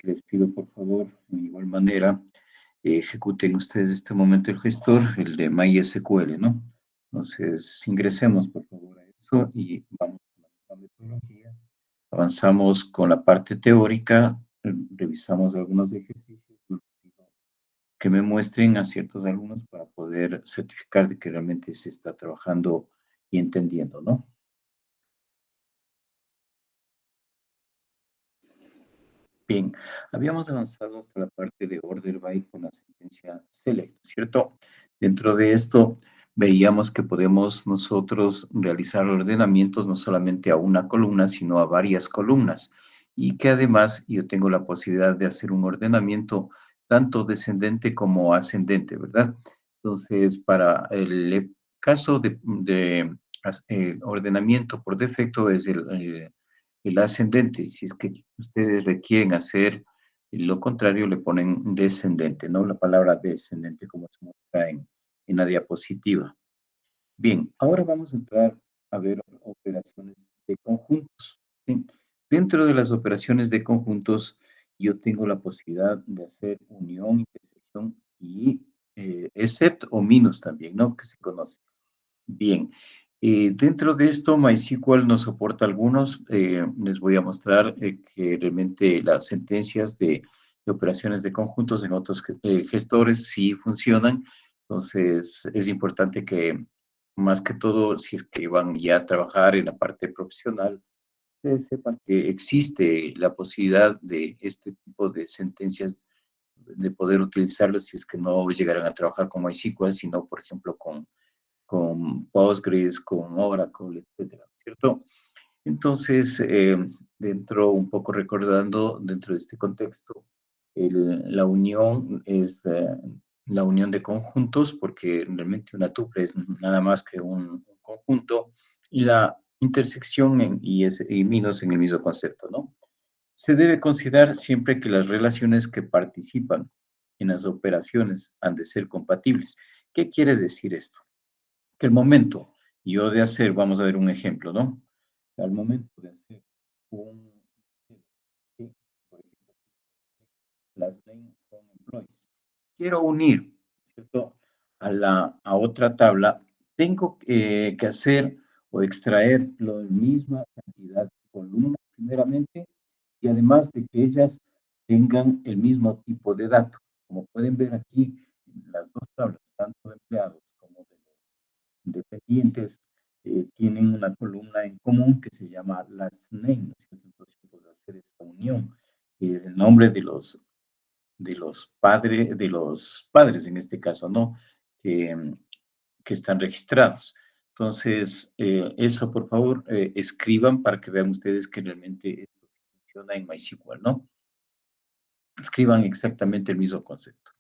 les pido por favor, de igual manera, ejecuten ustedes este momento el gestor, el de MySQL, ¿no? Entonces, ingresemos por favor a eso y vamos con la metodología. Avanzamos con la parte teórica, revisamos algunos ejercicios que me muestren a ciertos alumnos para poder certificar de que realmente se está trabajando y entendiendo, ¿no? Bien, habíamos avanzado hasta la parte de order by con la sentencia select, ¿cierto? Dentro de esto veíamos que podemos nosotros realizar ordenamientos no solamente a una columna, sino a varias columnas. Y que además yo tengo la posibilidad de hacer un ordenamiento tanto descendente como ascendente, ¿verdad? Entonces, para el caso de ordenamiento por defecto es el ascendente. Si es que ustedes requieren hacer lo contrario, le ponen descendente, ¿no? La palabra descendente como se muestra en la diapositiva. Bien, ahora vamos a entrar a ver operaciones de conjuntos. ¿Sí? Dentro de las operaciones de conjuntos, yo tengo la posibilidad de hacer unión, intersección y except o minus también, ¿no? Que se conoce. Bien, dentro de esto, MySQL nos soporta algunos. Les voy a mostrar que realmente las sentencias de operaciones de conjuntos en otros gestores sí funcionan. Entonces, es importante que, más que todo, si es que van ya a trabajar en la parte profesional, ustedes sepan que existe la posibilidad de este tipo de sentencias, de poder utilizarlas si es que no llegaran a trabajar con MySQL, sino, por ejemplo, con Postgres, con Oracle, etcétera, ¿cierto? Entonces, dentro, un poco recordando, dentro de este contexto, la unión es la unión de conjuntos, porque realmente una tuple es nada más que un conjunto, y la intersección y menos en el mismo concepto, ¿no? Se debe considerar siempre que las relaciones que participan en las operaciones han de ser compatibles. ¿Qué quiere decir esto? Que el momento yo de hacer, vamos a ver un ejemplo, ¿no? Al momento de hacer un, sí, por ejemplo, last name from employees, quiero unir, ¿cierto? A otra tabla, tengo que hacer o extraer la misma cantidad de columnas primeramente y además de que ellas tengan el mismo tipo de datos. Como pueden ver aquí, las dos tablas, tanto de empleados como de dependientes, tienen una columna en común que se llama last name, ¿no es cierto? Entonces, puedo hacer esta unión, que es el nombre de los padres en este caso, ¿no? Que, que están registrados. Entonces, eso por favor, escriban para que vean ustedes que realmente esto funciona en MySQL, ¿no? Escriban exactamente el mismo concepto.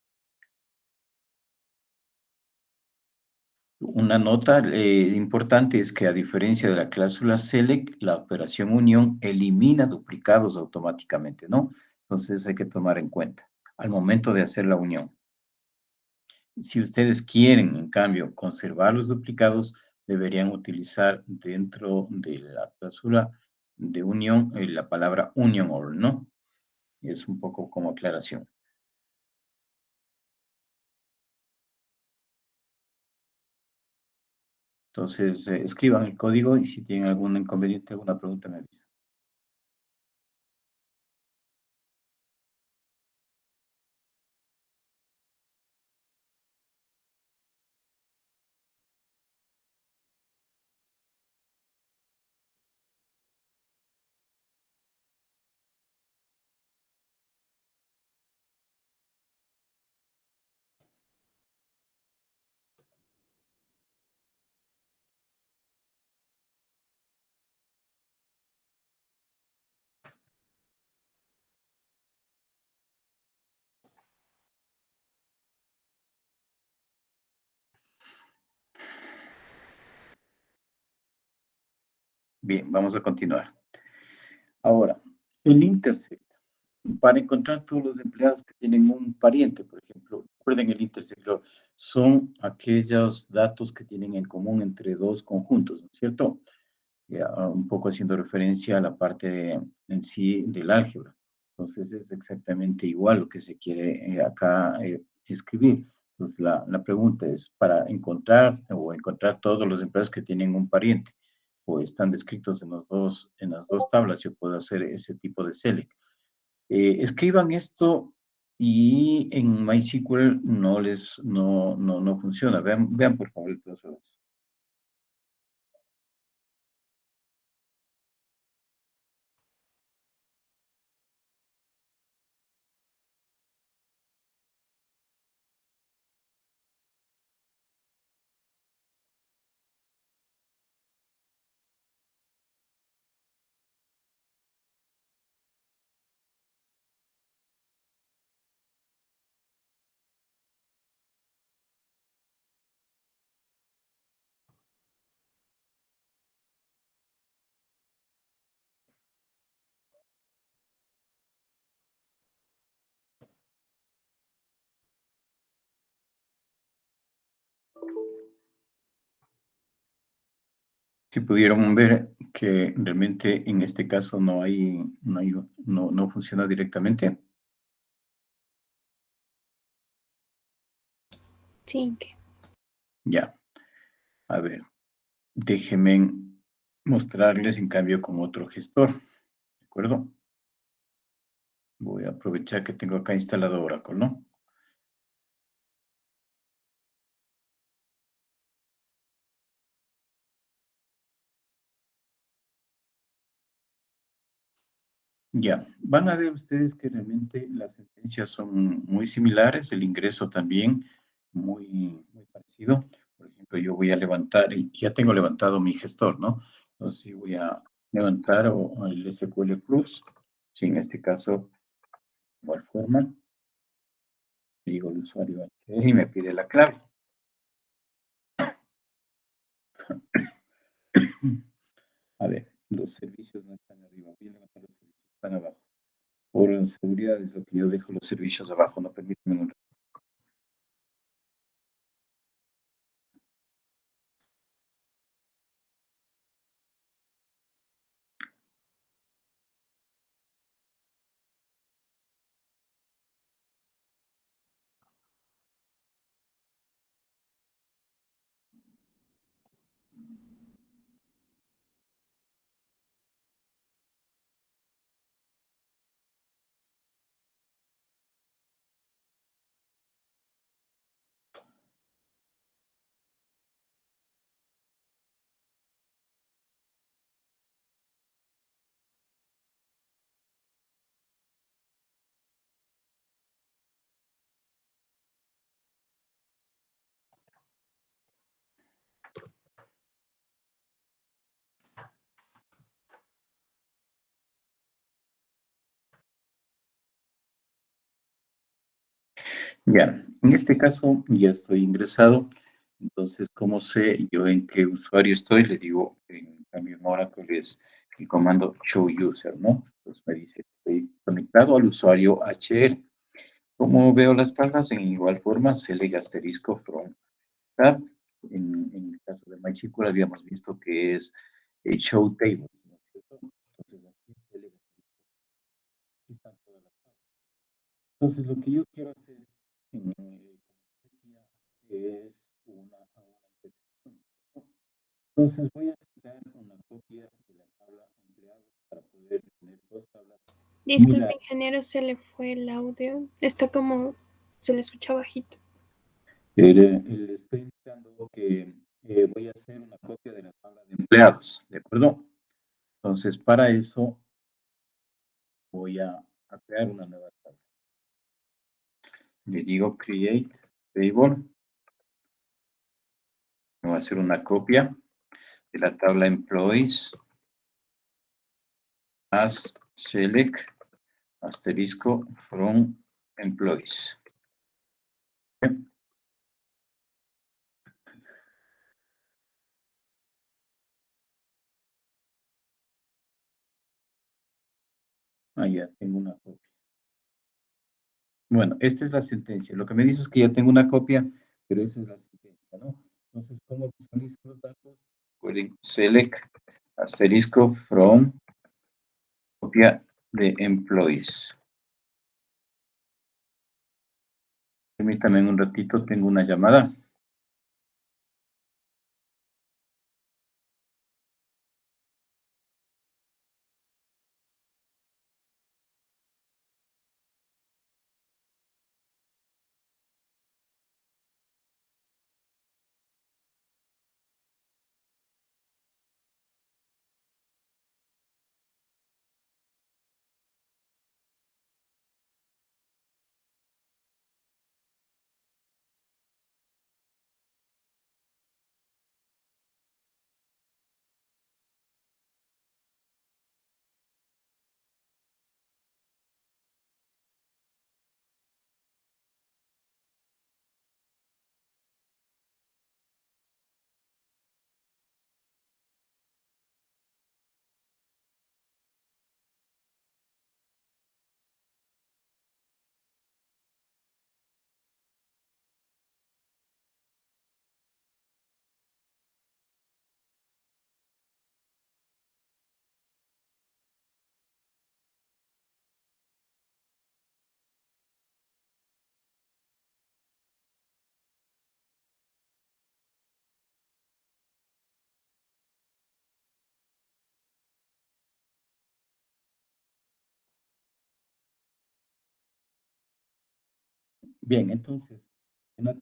Una nota importante es que a diferencia de la cláusula select, la operación unión elimina duplicados automáticamente, ¿no? Entonces hay que tomar en cuenta al momento de hacer la unión. Si ustedes quieren, en cambio, conservar los duplicados, deberían utilizar dentro de la cláusula de unión la palabra union all, ¿no? Es un poco como aclaración. Entonces, escriban el código y si tienen algún inconveniente, alguna pregunta, me avisan. Bien, vamos a continuar. Ahora, el intersect. Para encontrar todos los empleados que tienen un pariente, por ejemplo, recuerden el intersect, son aquellos datos que tienen en común entre dos conjuntos, ¿no es cierto? Ya, un poco haciendo referencia a la parte en sí del álgebra. Entonces es exactamente igual lo que se quiere acá escribir. Entonces la pregunta es para encontrar todos los empleados que tienen un pariente o están descritos en las dos tablas, yo puedo hacer ese tipo de select. Escriban esto y en MySQL no funciona. Vean por favor el proceso. Si pudieron ver que realmente en este caso no funciona directamente. Sí, que Ya, a ver, déjenme mostrarles en cambio con otro gestor, ¿de acuerdo? Voy a aprovechar que tengo acá instalado Oracle, ¿no? Ya, van a ver ustedes que realmente las sentencias son muy similares, el ingreso también muy parecido. Por ejemplo, yo voy a levantar, y ya tengo levantado mi gestor, ¿no? Entonces, yo voy a levantar el SQL Plus, si en este caso, igual forma, digo el usuario y me pide la clave. A ver, los servicios no están arriba, voy a levantar los servicios, están abajo. Por seguridad es lo que yo dejo los servicios abajo, no permiten un. Ya, en este caso ya estoy ingresado, entonces, ¿cómo sé yo en qué usuario estoy? Le digo, en cambio en Oracle es el comando show user, ¿no? Entonces me dice, estoy conectado al usuario HR. Como veo las tablas, en igual forma, select asterisco from tab. En el caso de MySQL habíamos visto que es show table, ¿no es cierto? Entonces, aquí select asterisco, aquí están todas las tablas. Entonces, lo que yo quiero hacer, como decía, es una intersección, ¿no? Entonces, voy a sacar una copia de la tabla empleados para poder tener dos tablas disculpe, similares. ingeniero, se le fue el audio. Está como, se le escucha bajito. Le estoy indicando que voy a hacer una copia de la tabla de empleados, ¿de acuerdo? Entonces, para eso voy a crear una nueva tabla. Le digo create table, voy a hacer una copia de la tabla employees as select asterisco from employees. Ah, ya tengo una copia. Bueno, esta es la sentencia. Lo que me dice es que ya tengo una copia, pero esa es la sentencia, ¿no? Entonces, ¿cómo visualizo los datos? Recuerden, select asterisco from copia de employees. Permítame un ratito, tengo una llamada. Bien, entonces, en la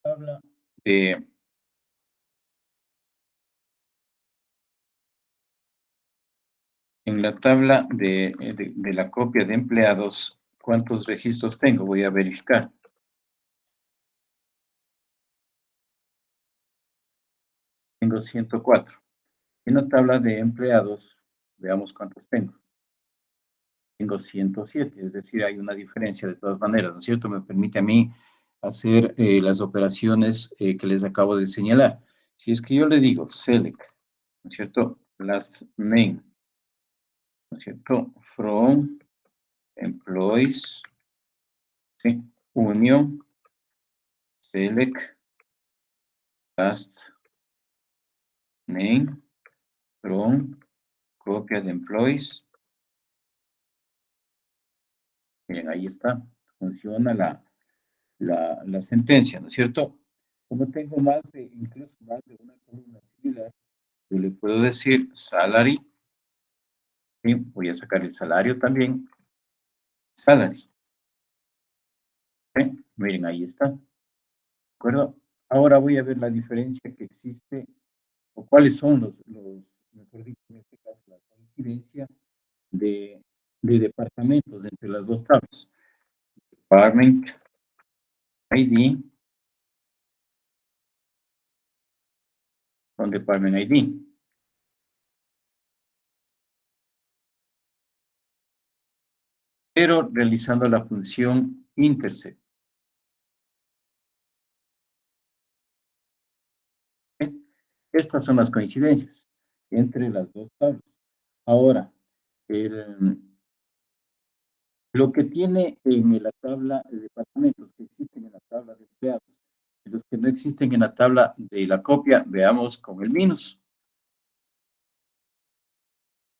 tabla de, de la copia de empleados, ¿cuántos registros tengo? Voy a verificar. Tengo 104. En la tabla de empleados, veamos cuántos tengo. Tengo 107, es decir, hay una diferencia de todas maneras, ¿no es cierto? Me permite a mí hacer las operaciones que les acabo de señalar. Si es que yo le digo select, ¿no es cierto? Last name, ¿no es cierto? From employees, ¿sí? Union, select, last name, from, copia de employees. Miren, ahí está. Funciona la sentencia, ¿no es cierto? Como tengo incluso más de una columna similar, yo le puedo decir salary, ¿sí? Voy a sacar el salario también, salary, ¿sí? Miren, ahí está, ¿de acuerdo? Ahora voy a ver la diferencia que existe, o cuáles son mejor dicho, en este caso, la coincidencia de, de departamentos entre las dos tablas. Department ID con Department ID. Pero realizando la función intersect. ¿Sí? Estas son las coincidencias entre las dos tablas. Ahora, lo que tiene en la tabla de departamentos que existen en la tabla de empleados y los que no existen en la tabla de la copia, veamos con el minus.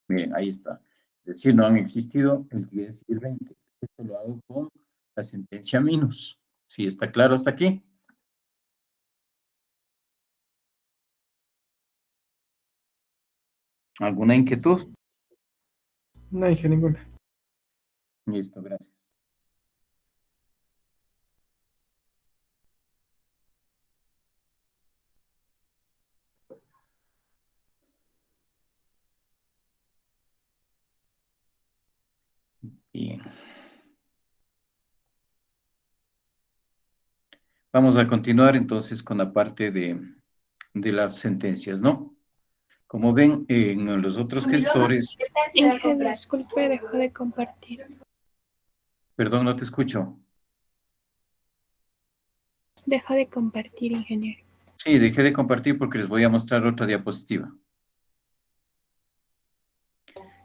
Miren, ahí está. Es decir, no han existido el 10 y el 20. Esto lo hago con la sentencia minus. ¿Sí está claro hasta aquí? ¿Alguna inquietud? No dije ninguna. Listo, gracias. Bien. Vamos a continuar entonces con la parte de las sentencias, ¿no? Como ven, en los otros gestores, Inge, disculpe, dejó de compartir. perdón, no te escucho. Deja de compartir, ingeniero. Sí, dejé de compartir porque les voy a mostrar otra diapositiva.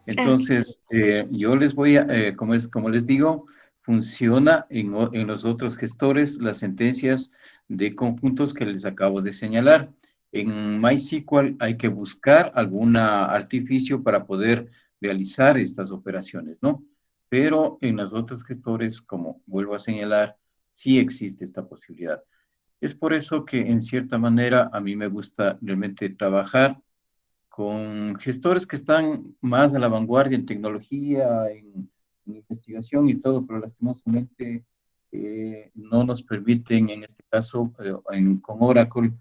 Entonces, yo les voy a, como les digo, funciona en los otros gestores las sentencias de conjuntos que les acabo de señalar. En MySQL hay que buscar algún artificio para poder realizar estas operaciones, ¿no? Pero en los otros gestores, como vuelvo a señalar, Sí existe esta posibilidad. Es por eso que, en cierta manera, a mí me gusta realmente trabajar con gestores que están más a la vanguardia en tecnología, en investigación y todo, pero lastimosamente no nos permiten, en este caso, con Oracle,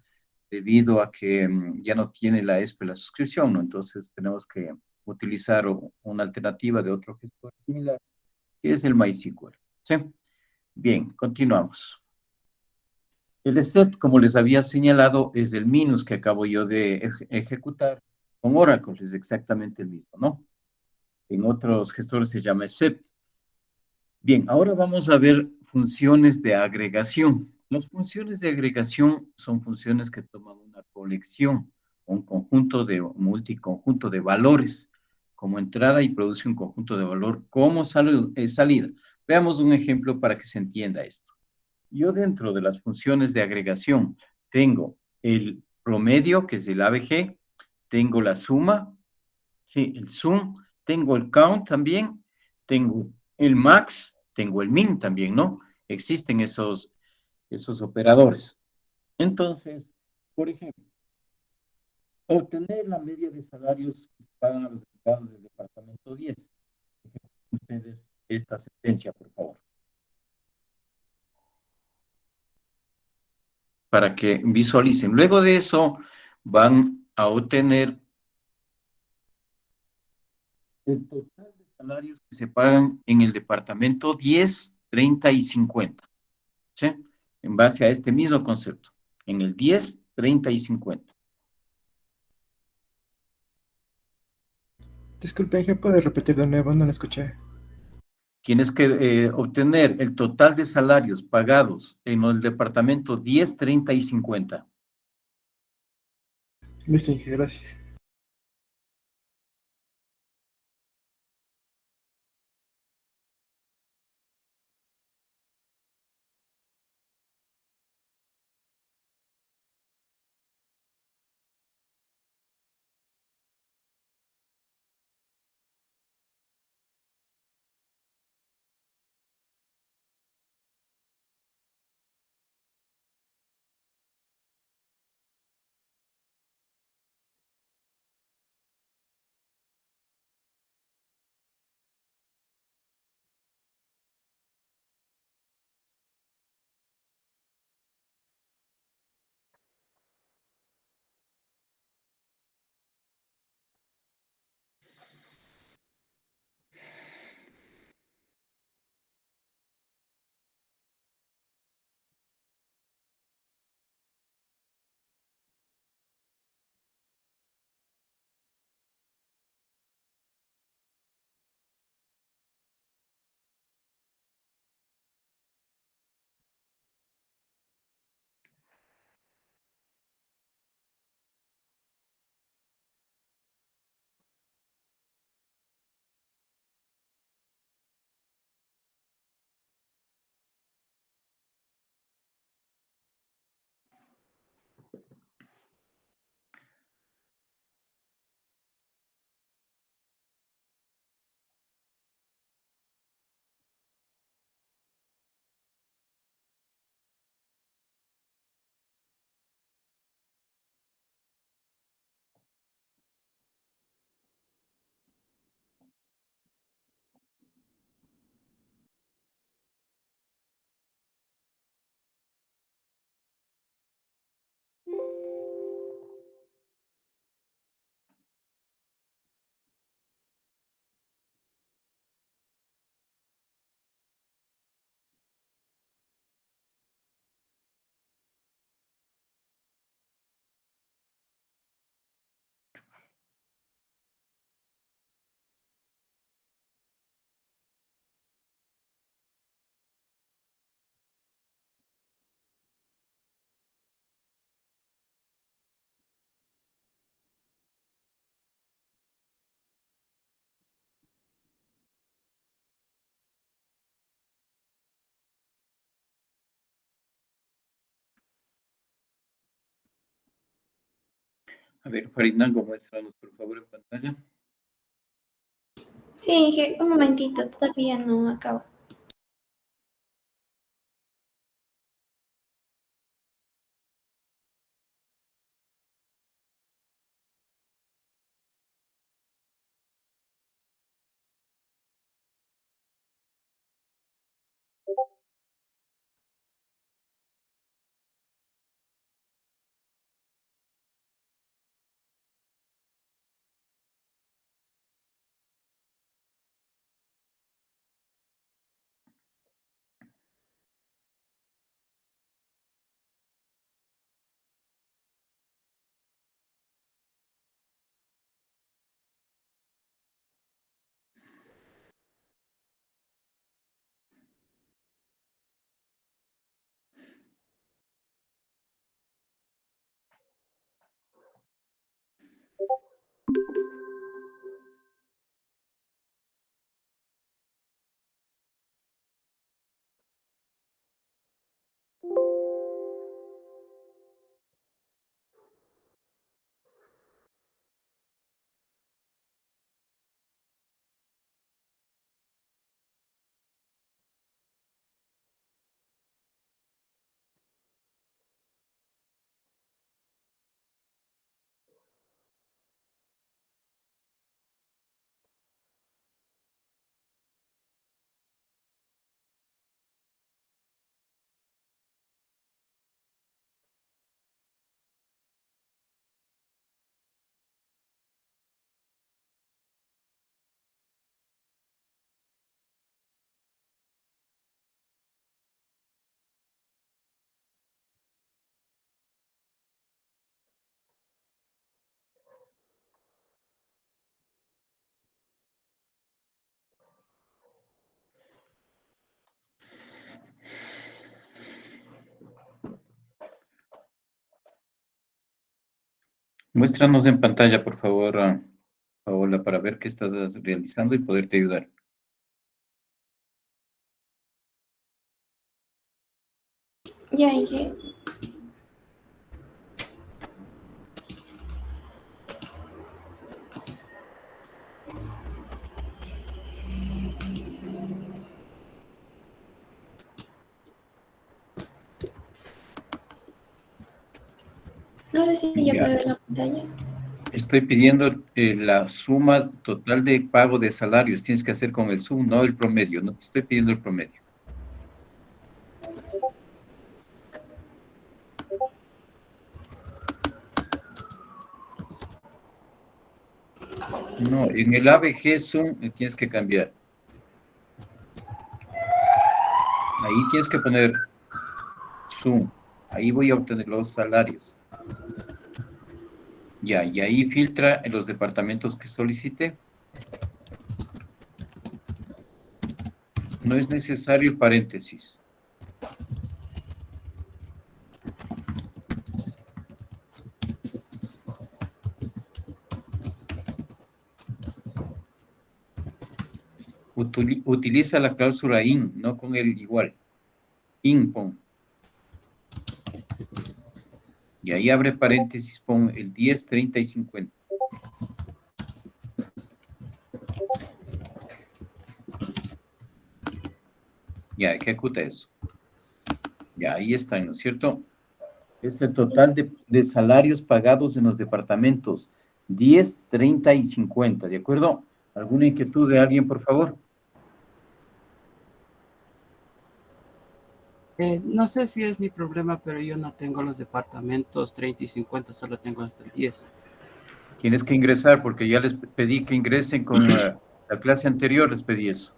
debido a que ya no tiene la ESPE la suscripción, ¿no? Entonces tenemos que utilizar una alternativa de otro gestor similar, que es el MySQL. ¿Sí? Bien, continuamos. El except, como les había señalado, es el minus que acabo yo de ejecutar con Oracle, es exactamente el mismo, ¿no? En otros gestores se llama except. Bien, ahora vamos a ver funciones de agregación. Las funciones de agregación son funciones que toman una colección, un conjunto de multiconjunto de valores como entrada y produce un conjunto de valor como salida. Veamos un ejemplo para que se entienda esto. Yo dentro de las funciones de agregación tengo el promedio, que es el ABG, tengo la suma, sí, el sum, tengo el count también, tengo el max, tengo el min también, ¿no? Existen esos operadores. Entonces, por ejemplo, obtener la media de salarios que se pagan a los empleados del departamento 10. Ustedes esta sentencia, por favor, para que visualicen. Luego de eso, van a obtener el total de salarios que se pagan en el departamento 10, 30 y 50. ¿Sí? En base a este mismo concepto. En el 10, 30 y 50. Disculpe, ¿qué puede repetir de nuevo? No lo escuché. Tienes que obtener el total de salarios pagados en el departamento 10, 30 y 50. Listo, Inge, gracias. A ver, Farinango, muéstranos por favor en pantalla. Sí, Inge, un momentito, todavía no acabo. Muéstranos en pantalla, por favor, Paola, para ver qué estás realizando y poderte ayudar. Ya, ya. No sé si ya Ya. puedo ver la pantalla. Estoy pidiendo la suma total de pago de salarios. Tienes que hacer con el sum, no el promedio. No te estoy pidiendo el promedio. No, en el ABG sum tienes que cambiar. Ahí tienes que poner sum. Ahí voy a obtener los salarios. Ya, y ahí filtra en los departamentos que solicite. No es necesario el paréntesis. Utiliza la cláusula in, no con el igual. In pon. Y ahí abre paréntesis, pon el 10, 30 y 50. Ya, ejecuta eso. Ya, ahí está, ¿no es cierto? Es el total de salarios pagados en los departamentos. 10, 30 y 50, ¿de acuerdo? ¿Alguna inquietud de alguien, por favor? No sé si es mi problema, pero yo no tengo los departamentos 30 y 50, solo tengo hasta el 10. Tienes que ingresar porque ya les pedí que ingresen con la clase anterior, les pedí eso.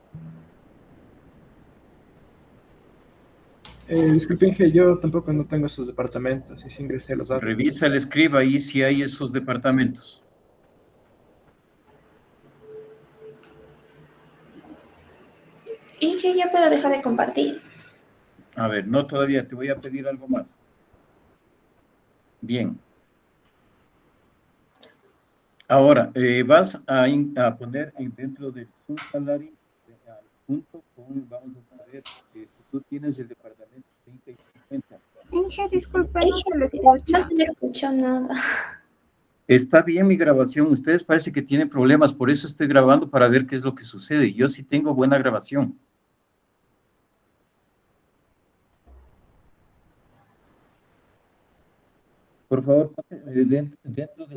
Disculpe, Inge, yo tampoco no tengo esos departamentos y sí ingresé a los datos. Revisa el escriba ahí si hay esos departamentos. Inge, ya puedo dejar de compartir. A ver, no todavía, te voy a pedir algo más. Bien. Ahora, vas a poner dentro del subsalario al punto con, vamos a saber, si tú tienes el departamento 30 y 50. Inge, disculpe, no Inge, se le no escucha. se le escuchó nada. Está bien mi grabación, ustedes parece que tienen problemas, por eso estoy grabando para ver qué es lo que sucede. Yo sí tengo buena grabación. Por favor, dentro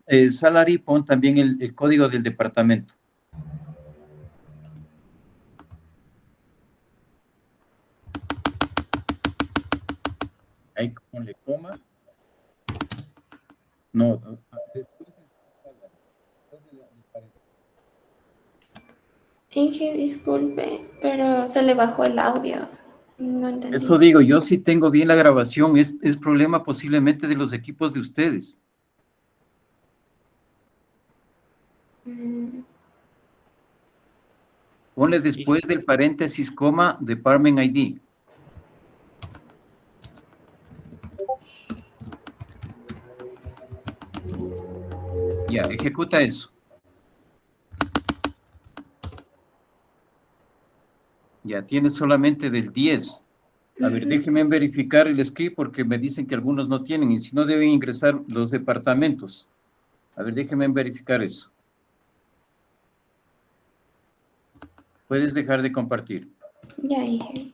del salary, pon también el código del departamento. Ahí ponle coma. No, después del salary, después del paréntesis. Inge, disculpe, pero se le bajó el audio. No Eso entendí. digo, yo sí tengo bien la grabación, es problema posiblemente de los equipos de ustedes. Mm, Ponle después del paréntesis, coma, Department ID. Ya, ejecuta eso. Ya, tienes solamente del 10. A ver, déjenme verificar el script porque me dicen que algunos no tienen y si no deben ingresar los departamentos. A ver, déjenme verificar eso. Puedes dejar de compartir. ya, Inge.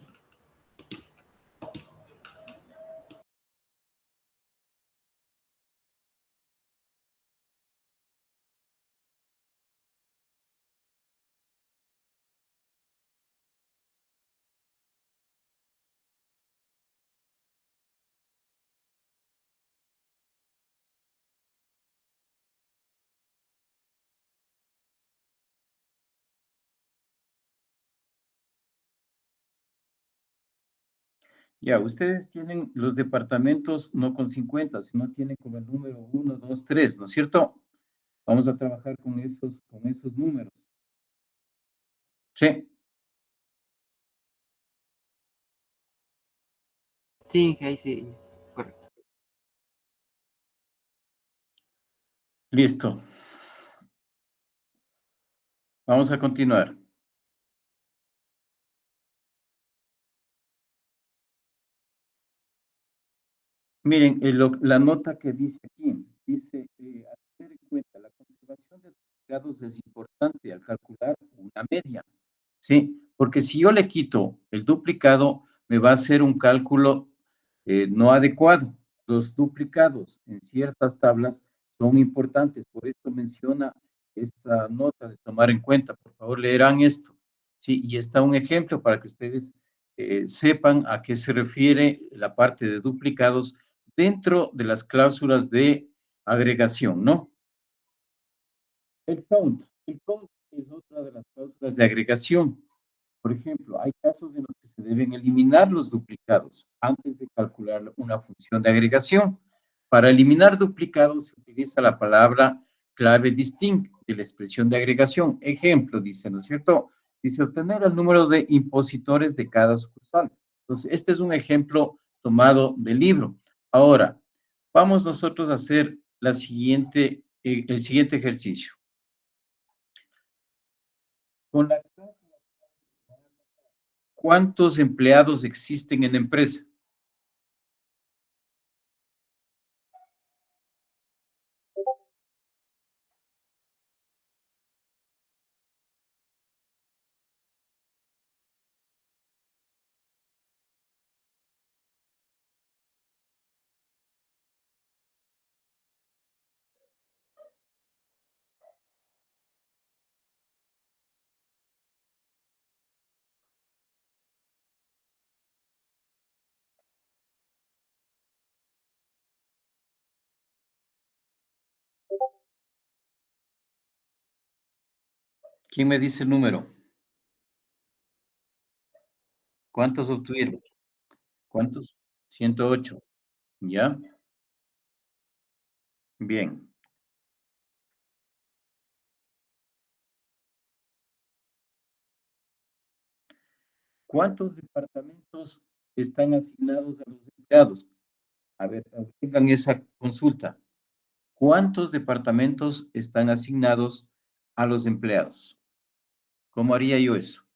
Ya, ustedes tienen los departamentos no con 50, sino tienen con el número 1, 2, 3, ¿no es cierto? Vamos a trabajar con esos números. Sí, Sí, Inge, ahí sí, correcto. Listo. Vamos a continuar. Miren, la nota que dice aquí, dice, a tener en cuenta, la conservación de duplicados es importante al calcular una media, ¿sí? Porque si yo le quito el duplicado, me va a hacer un cálculo no adecuado. Los duplicados en ciertas tablas son importantes, por esto menciona esta nota de tomar en cuenta. Por favor, leerán esto, ¿sí? Y está un ejemplo para que ustedes sepan a qué se refiere la parte de duplicados dentro de las cláusulas de agregación, ¿no? El count es otra de las cláusulas de agregación. Por ejemplo, hay casos en los que se deben eliminar los duplicados antes de calcular una función de agregación. Para eliminar duplicados se utiliza la palabra clave distinct de la expresión de agregación. Ejemplo, dice, ¿no es cierto? Dice obtener el número de impositores de cada sucursal. Entonces, este es un ejemplo tomado del libro. Ahora, vamos nosotros a hacer el siguiente ejercicio. Con la ¿cuántos empleados existen en la empresa? ¿Quién me dice el número? ¿Cuántos obtuvieron? ¿Cuántos? 108. ¿Ya? Bien. ¿Cuántos departamentos están asignados a los empleados? A ver, tengan esa consulta. ¿Cuántos departamentos están asignados a los empleados? ¿Cómo haría yo eso?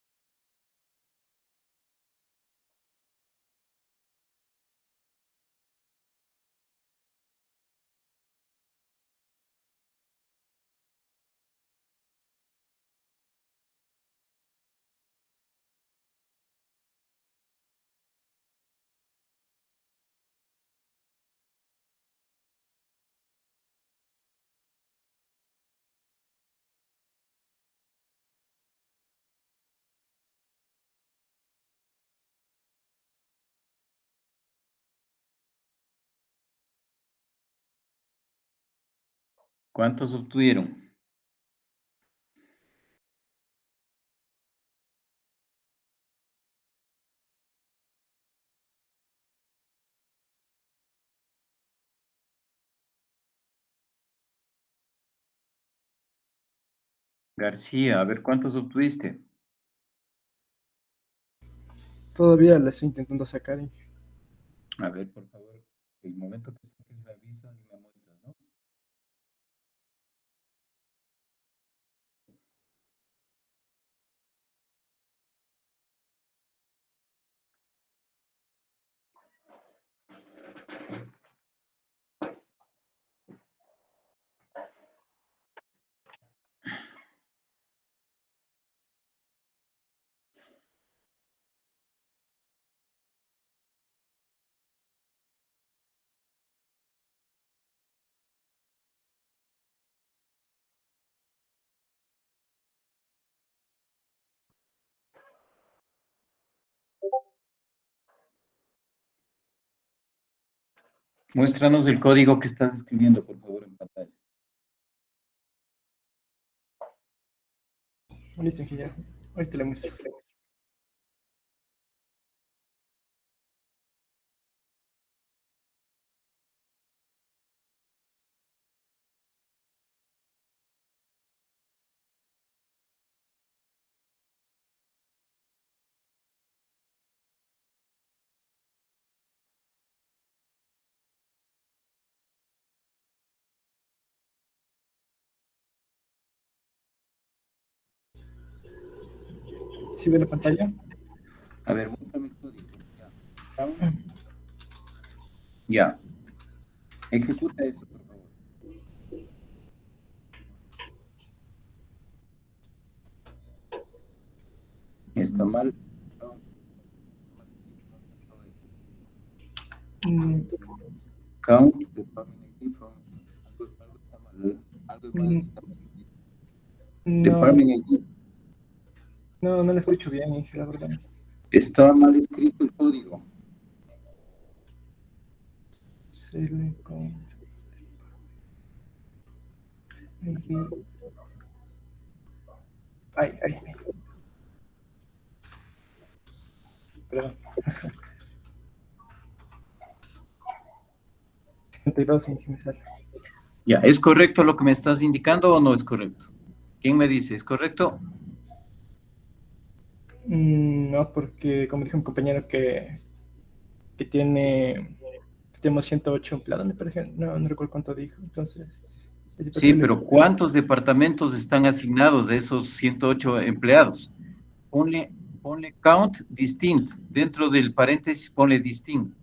¿Cuántos obtuvieron? García, a ver, ¿cuántos obtuviste? Todavía la estoy intentando sacar. A ver, por favor, el momento que saques me avisas y me muestras, ¿no? Muéstranos el código que estás escribiendo, por favor, en pantalla. Listo, ingeniero. Ahorita le muestro. ¿Sí ve la pantalla? A ver, muéstrame el código. Ya. Ya. Ejecuta eso, por favor. Está mal. No, está mal escrito, no alcanzó a ver. Mm, Count the Department ID from algo está mal. Algo mal mm, está escrito. no, Department ID. no la escucho bien, Inge, la verdad. Está mal escrito el código. Silicon ID. Ay, ay, ay. Perdón. 72, Inge, me sale. Ya, ¿es correcto lo que me estás indicando o no es correcto? ¿Quién me dice? ¿Es correcto? No, porque como dijo un compañero que tenemos 108 empleados, me parece, no recuerdo cuánto dijo, entonces es Sí, imposible. pero ¿cuántos departamentos están asignados de esos 108 empleados? Ponle, ponle count distinct. Dentro del paréntesis ponle distinct.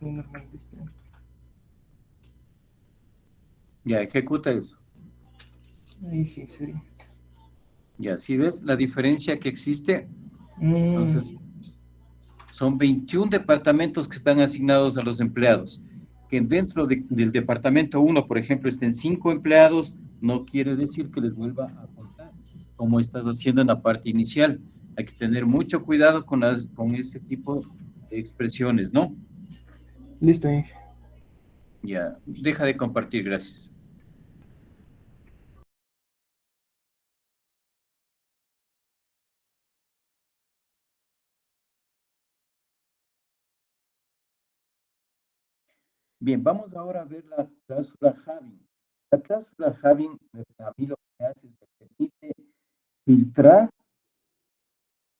Normal, distinto. Ya, ejecuta eso. Ahí sí, sí. Ya, si ves la diferencia que existe, Mm, entonces son 21 departamentos que están asignados a los empleados. Que dentro del departamento 1, por ejemplo, estén 5 empleados, no quiere decir que les vuelva a contar, como estás haciendo en la parte inicial. Hay que tener mucho cuidado con ese tipo de expresiones, ¿no? listo, Inge. Ya, deja de compartir, gracias. Bien, vamos ahora a ver la cláusula having. La cláusula having, a mí lo que hace es me permite filtrar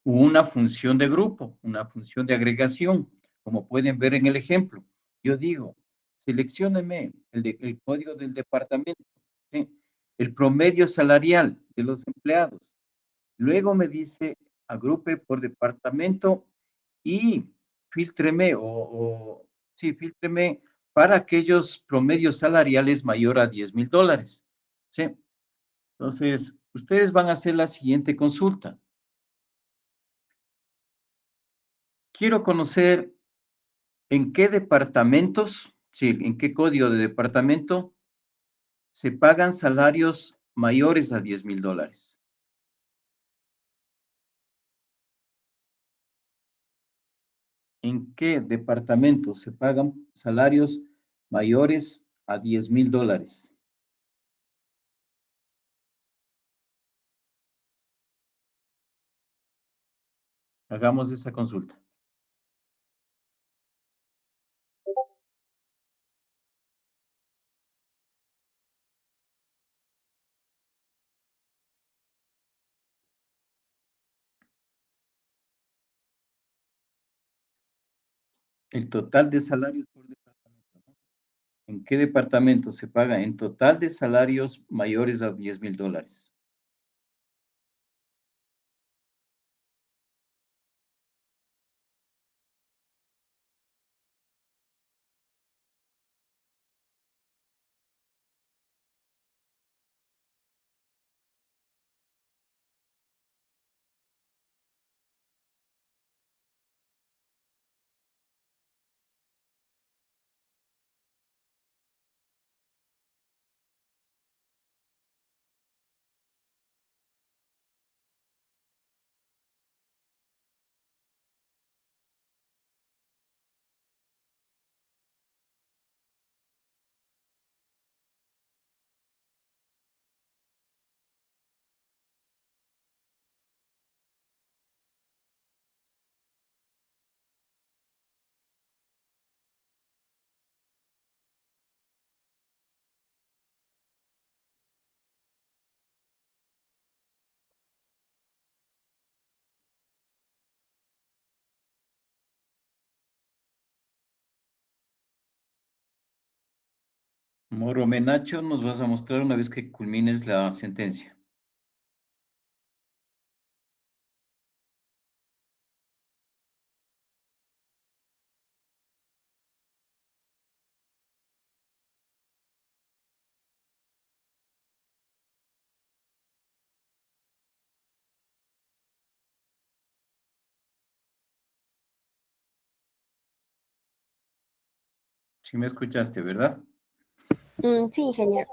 una función de grupo, una función de agregación, como pueden ver en el ejemplo. Yo digo, seleccióneme el código del departamento, ¿sí? El promedio salarial de los empleados. Luego me dice, agrupe por departamento y filtreme sí, filtreme para aquellos promedios salariales mayor a $10,000, ¿sí? Entonces, ustedes van a hacer la siguiente consulta. Quiero conocer en qué departamentos, sí, en qué código de departamento se pagan salarios mayores a $10,000. ¿En qué departamento se pagan salarios mayores a $10,000? Hagamos esa consulta. El total de salarios por departamento, ¿no? ¿En qué departamento se paga en total de salarios mayores a $10,000? Moro Menacho, nos vas a mostrar una vez que culmines la sentencia. Sí me escuchaste, ¿verdad? Sí, ingeniero.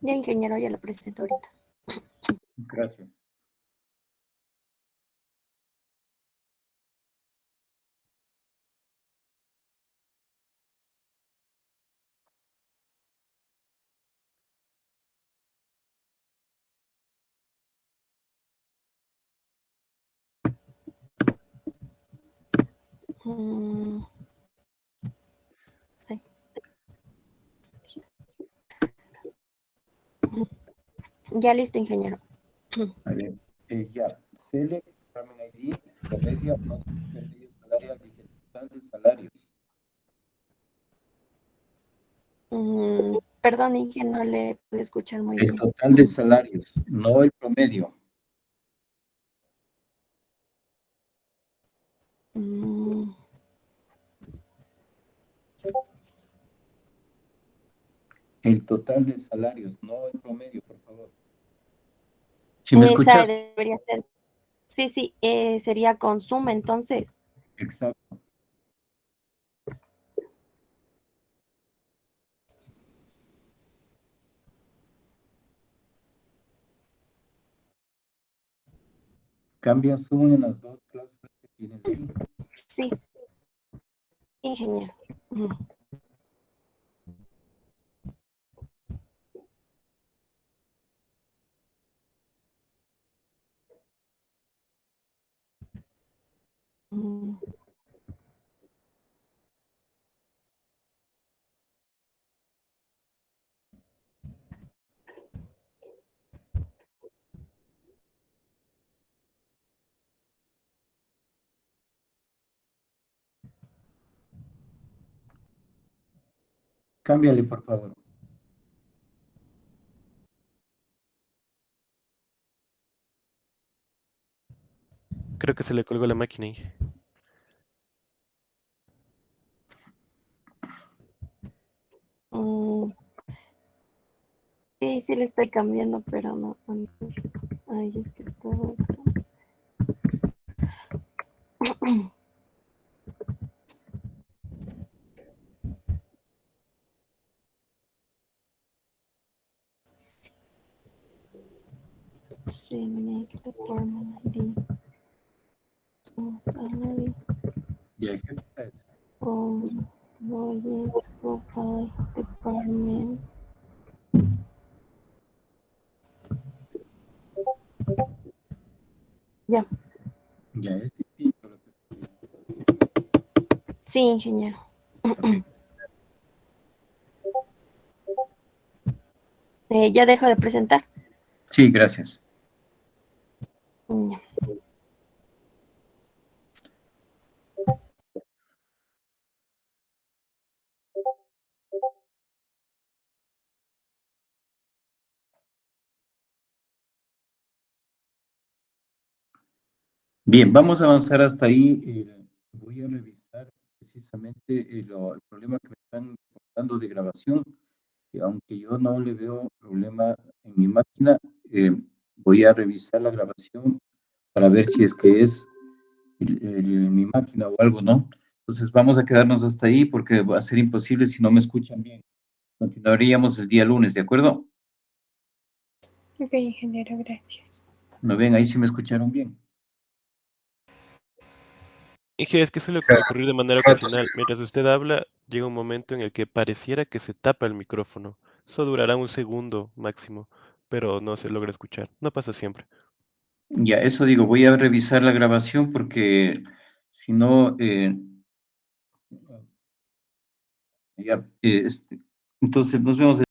Ya, ingeniero, ya lo presento ahorita. Gracias. Mm, ay. Ya listo, ingeniero. A ver, ya. Select Farming ID, promedio, no promedio salarial, dije total de salarios. Perdón, ingeniero, no le pude escuchar muy El bien. total de salarios, no el promedio. Mm, El total de salarios, no el promedio, por favor. ¿Sí me Esa escuchas? debería ser. Sí, sí, sería consumo, entonces. Exacto. Cambia zoom en las dos cláusulas que tienes ahí. Sí, ingeniero. Mm, Cámbiale, por favor. Creo que se le colgó la máquina ahí. mm, sí, sí le estoy cambiando, pero no. Ay, es que estaba acá. Select department ID. Salary. Ya ejecuta. Employees profile department. Ya. Ya es distinto lo que Sí, ingeniero. ok. Ya dejo de presentar. Sí, gracias. Ya. Bien, vamos a avanzar hasta ahí. Voy a revisar precisamente el problema que me están contando de grabación. Aunque yo no le veo problema en mi máquina, voy a revisar la grabación para ver si es que es mi máquina o algo, ¿no? Entonces vamos a quedarnos hasta ahí porque va a ser imposible si no me escuchan bien. Continuaríamos el día lunes, ¿de acuerdo? Ok, ingeniero, gracias. ¿No ven? Ahí sí me escucharon bien. Inge, es que suele ocurrir de manera ocasional. Mientras usted habla, llega un momento en el que pareciera que se tapa el micrófono. Eso durará un segundo máximo, pero no se logra escuchar. No pasa siempre. Ya, eso digo, voy a revisar la grabación porque si no, ya, entonces nos vemos.